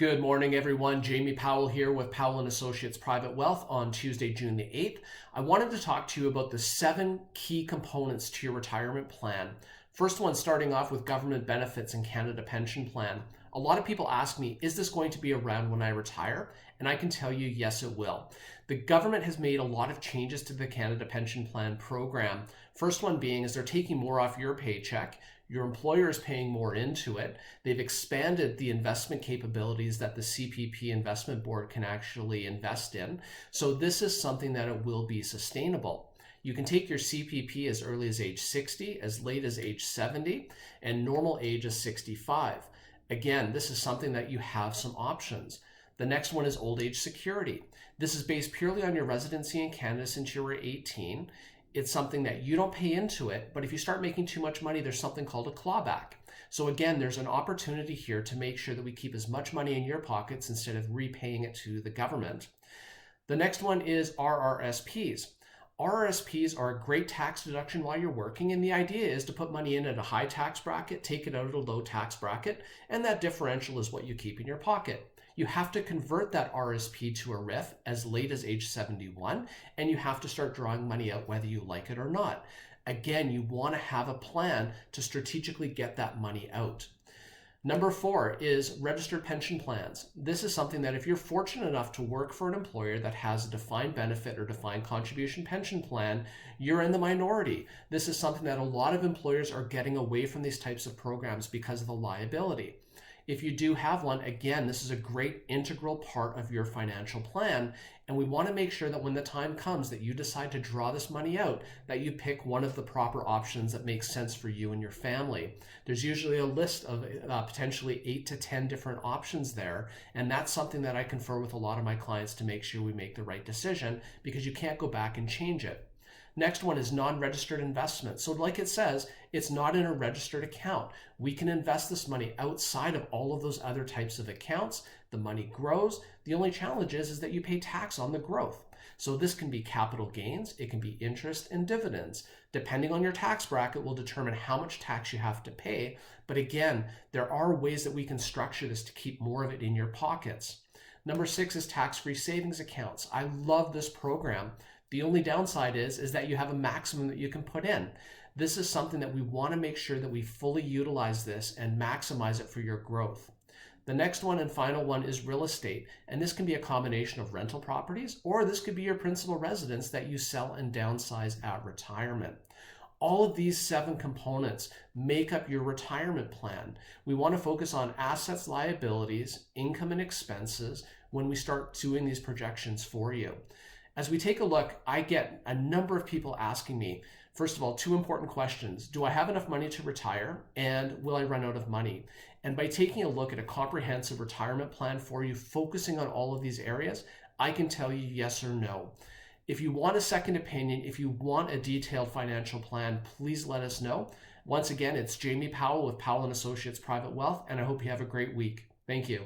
Good morning, everyone. Jamie Powell here with Powell & Associates Private Wealth on Tuesday, June the 8th. I wanted to talk to you about the 7 key components to your retirement plan. First one, starting off with government benefits and Canada Pension Plan. A lot of people ask me, is this going to be around when I retire? And I can tell you, yes, it will. The government has made a lot of changes to the Canada Pension Plan program. First one being is they're taking more off your paycheck. Your employer is paying more into it. They've expanded the investment capabilities that the CPP Investment Board can actually invest in. So this is something that it will be sustainable. You can take your CPP as early as age 60, as late as age 70, and normal age is 65. Again, this is something that you have some options. The next one is old age security. This is based purely on your residency in Canada since you were 18. It's something that you don't pay into it, but if you start making too much money, there's something called a clawback. So again, there's an opportunity here to make sure that we keep as much money in your pockets instead of repaying it to the government. The next one is RRSPs. RRSPs are a great tax deduction while you're working, and the idea is to put money in at a high tax bracket, take it out at a low tax bracket, and that differential is what you keep in your pocket. You have to convert that RSP to a RIF as late as age 71, and you have to start drawing money out whether you like it or not. Again, you want to have a plan to strategically get that money out. Number 4 is registered pension plans. This is something that if you're fortunate enough to work for an employer that has a defined benefit or defined contribution pension plan, you're in the minority. This is something that a lot of employers are getting away from these types of programs because of the liability. If you do have one, again, this is a great integral part of your financial plan, and we want to make sure that when the time comes that you decide to draw this money out, that you pick one of the proper options that makes sense for you and your family. There's usually a list of potentially 8 to 10 different options there, and that's something that I confer with a lot of my clients to make sure we make the right decision, because you can't go back and change it. Next one is non-registered investment. So like it says, it's not in a registered account. We can invest this money outside of all of those other types of accounts. The money grows. The only challenge is that you pay tax on the growth. So this can be capital gains, it can be interest and dividends. Depending on your tax bracket will determine how much tax you have to pay. But again, there are ways that we can structure this to keep more of it in your pockets. Number 6 is tax-free savings accounts. I love this program. The only downside is that you have a maximum that you can put in. This is something that we want to make sure that we fully utilize this and maximize it for your growth. The next one and final one is real estate, and this can be a combination of rental properties, or this could be your principal residence that you sell and downsize at retirement. All of these 7 components make up your retirement plan. We want to focus on assets, liabilities, income, and expenses when we start doing these projections for you. As we take a look, I get a number of people asking me, first of all, 2 important questions. Do I have enough money to retire, and will I run out of money? And by taking a look at a comprehensive retirement plan for you, focusing on all of these areas, I can tell you yes or no. If you want a second opinion, if you want a detailed financial plan, please let us know. Once again, it's Jamie Powell with Powell & Associates Private Wealth, and I hope you have a great week. Thank you.